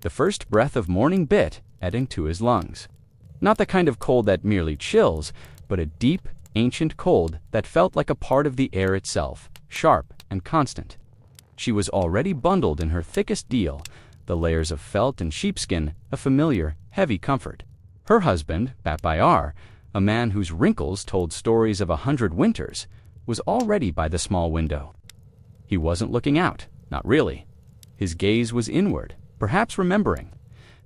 The first breath of morning bit into his lungs. Not the kind of cold that merely chills, but a deep, ancient cold that felt like a part of the air itself, sharp and constant. She was already bundled in her thickest deal, the layers of felt and sheepskin, a familiar, heavy comfort. Her husband, Bat Bayar, a man whose wrinkles told stories of 100 winters, was already by the small window. He wasn't looking out, not really. His gaze was inward, perhaps remembering.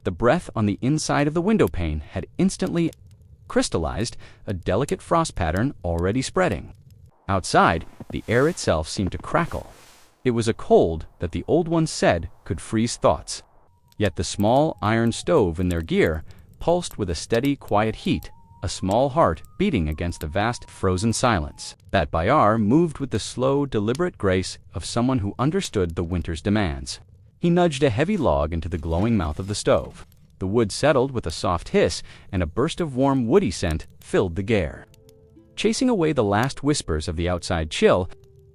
The breath on the inside of the window pane had instantly crystallized a delicate frost pattern already spreading. Outside, the air itself seemed to crackle. It was a cold that the old ones said could freeze thoughts. Yet the small iron stove in their gear pulsed with a steady, quiet heat, a small heart beating against the vast, frozen silence. Bat Bayar moved with the slow, deliberate grace of someone who understood the winter's demands. He nudged a heavy log into the glowing mouth of the stove. The wood settled with a soft hiss, and a burst of warm, woody scent filled the air. Chasing away the last whispers of the outside chill,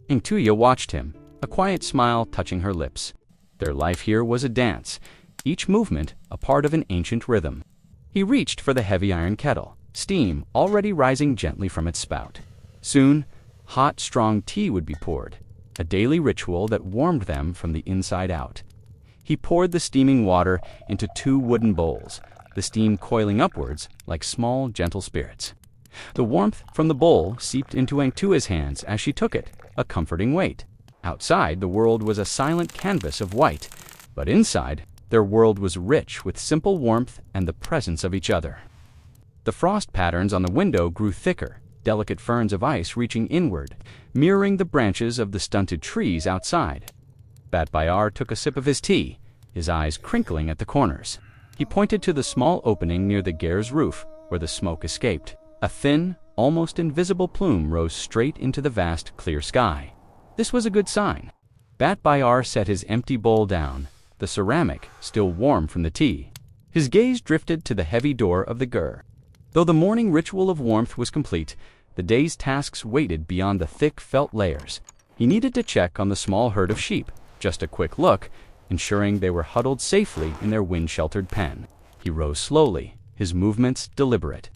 Ingtuya watched him, a quiet smile touching her lips. Their life here was a dance, each movement a part of an ancient rhythm. He reached for the heavy iron kettle, steam already rising gently from its spout. Soon, hot, strong tea would be poured, a daily ritual that warmed them from the inside out. He poured the steaming water into 2 wooden bowls, the steam coiling upwards like small, gentle spirits. The warmth from the bowl seeped into Ingtuya's hands as she took it, a comforting weight. Outside, the world was a silent canvas of white, but inside, their world was rich with simple warmth and the presence of each other. The frost patterns on the window grew thicker, delicate ferns of ice reaching inward, mirroring the branches of the stunted trees outside. Bat Bayar took a sip of his tea, his eyes crinkling at the corners. He pointed to the small opening near the Gair's roof, where the smoke escaped. A thin, almost invisible plume rose straight into the vast, clear sky. This was a good sign. Bat Bayar set his empty bowl down, the ceramic still warm from the tea. His gaze drifted to the heavy door of the Gair. Though the morning ritual of warmth was complete, the day's tasks waited beyond the thick felt layers. He needed to check on the small herd of sheep, just a quick look, ensuring they were huddled safely in their wind-sheltered pen. He rose slowly, his movements deliberate.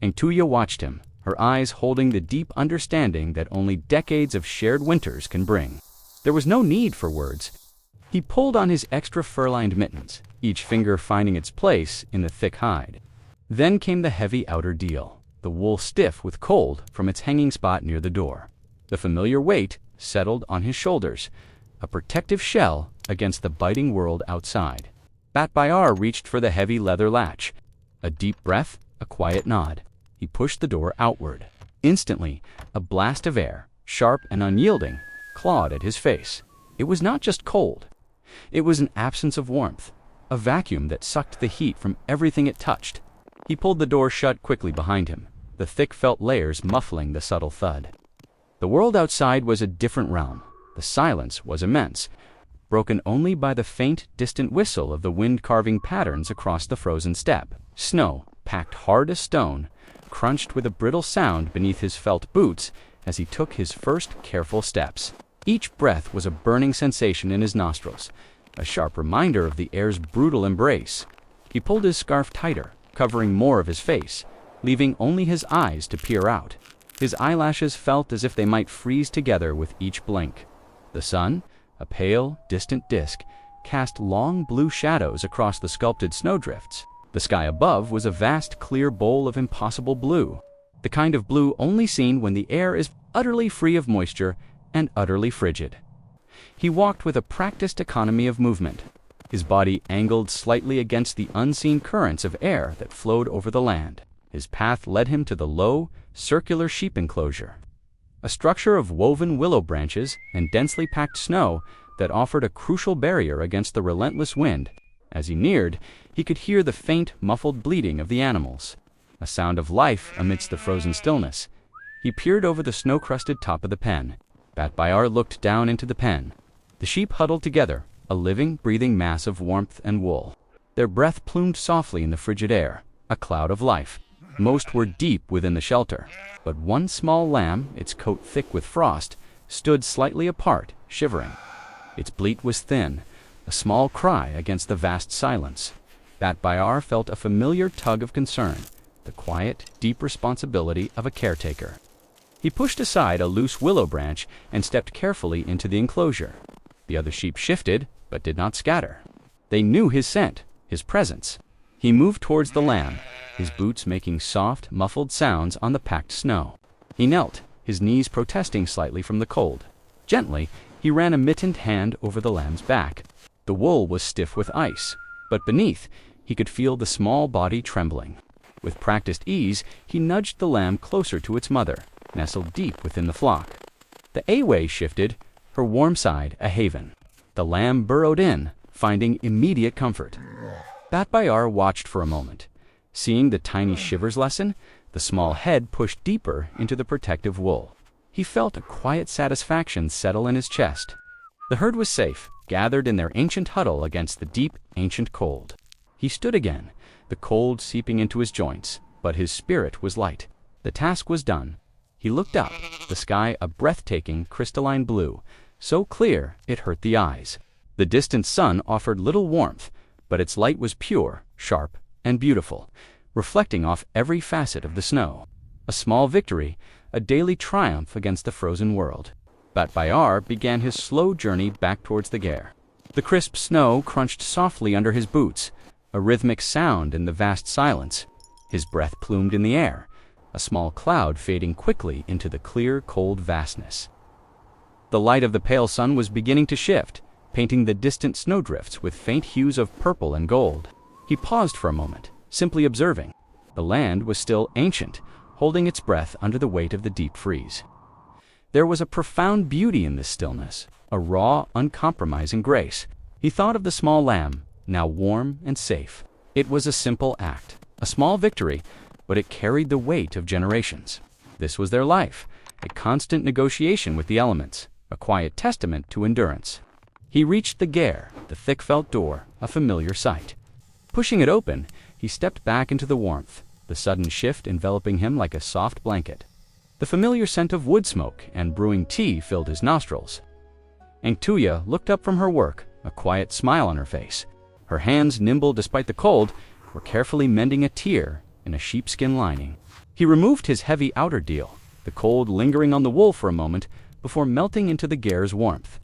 Ingtuya watched him, her eyes holding the deep understanding that only decades of shared winters can bring. There was no need for words. He pulled on his extra fur-lined mittens, each finger finding its place in the thick hide. Then came the heavy outer deal, the wool stiff with cold from its hanging spot near the door. The familiar weight settled on his shoulders, a protective shell against the biting world outside. Bat Bayar reached for the heavy leather latch. A deep breath, a quiet nod. He pushed the door outward. Instantly, a blast of air, sharp and unyielding, clawed at his face. It was not just cold. It was an absence of warmth, a vacuum that sucked the heat from everything it touched. He pulled the door shut quickly behind him, the thick felt layers muffling the subtle thud. The world outside was a different realm. The silence was immense, broken only by the faint, distant whistle of the wind carving patterns across the frozen steppe. Snow, packed hard as stone, crunched with a brittle sound beneath his felt boots as he took his first careful steps. Each breath was a burning sensation in his nostrils, a sharp reminder of the air's brutal embrace. He pulled his scarf tighter, covering more of his face, leaving only his eyes to peer out. His eyelashes felt as if they might freeze together with each blink. The sun, a pale, distant disk, cast long blue shadows across the sculpted snowdrifts. The sky above was a vast, clear bowl of impossible blue, the kind of blue only seen when the air is utterly free of moisture and utterly frigid. He walked with a practiced economy of movement, his body angled slightly against the unseen currents of air that flowed over the land. His path led him to the low, circular sheep enclosure, a structure of woven willow branches and densely packed snow that offered a crucial barrier against the relentless wind. As he neared, he could hear the faint, muffled bleating of the animals, a sound of life amidst the frozen stillness. He peered over the snow-crusted top of the pen. Bat Bayar looked down into the pen. The sheep huddled together, a living, breathing mass of warmth and wool. Their breath plumed softly in the frigid air, a cloud of life. Most were deep within the shelter, but one small lamb, its coat thick with frost, stood slightly apart, shivering. Its bleat was thin, a small cry against the vast silence. Bat Bayar felt a familiar tug of concern, the quiet, deep responsibility of a caretaker. He pushed aside a loose willow branch and stepped carefully into the enclosure. The other sheep shifted, but did not scatter. They knew his scent, his presence. He moved towards the lamb, his boots making soft, muffled sounds on the packed snow. He knelt, his knees protesting slightly from the cold. Gently, he ran a mittened hand over the lamb's back. The wool was stiff with ice, but beneath, he could feel the small body trembling. With practiced ease, he nudged the lamb closer to its mother, nestled deep within the flock. The Away shifted, her warm side a haven. The lamb burrowed in, finding immediate comfort. Bat Bayar watched for a moment. Seeing the tiny shivers lessen, the small head pushed deeper into the protective wool. He felt a quiet satisfaction settle in his chest. The herd was safe, gathered in their ancient huddle against the deep, ancient cold. He stood again, the cold seeping into his joints, but his spirit was light. The task was done. He looked up, the sky a breathtaking, crystalline blue, so clear it hurt the eyes. The distant sun offered little warmth, but its light was pure, sharp, and beautiful, reflecting off every facet of the snow. A small victory, a daily triumph against the frozen world. Bat Bayar began his slow journey back towards the Ger. The crisp snow crunched softly under his boots, a rhythmic sound in the vast silence. His breath plumed in the air, a small cloud fading quickly into the clear, cold vastness. The light of the pale sun was beginning to shift, painting the distant snowdrifts with faint hues of purple and gold. He paused for a moment, simply observing. The land was still ancient, holding its breath under the weight of the deep freeze. There was a profound beauty in this stillness, a raw, uncompromising grace. He thought of the small lamb, now warm and safe. It was a simple act, a small victory, but it carried the weight of generations. This was their life, a constant negotiation with the elements, a quiet testament to endurance. He reached the Ger, the thick felt door, a familiar sight. Pushing it open, he stepped back into the warmth, the sudden shift enveloping him like a soft blanket. The familiar scent of wood smoke and brewing tea filled his nostrils. Engtuya looked up from her work, a quiet smile on her face. Her hands, nimble despite the cold, were carefully mending a tear in a sheepskin lining. He removed his heavy outer deal, the cold lingering on the wool for a moment before melting into the Ger's warmth.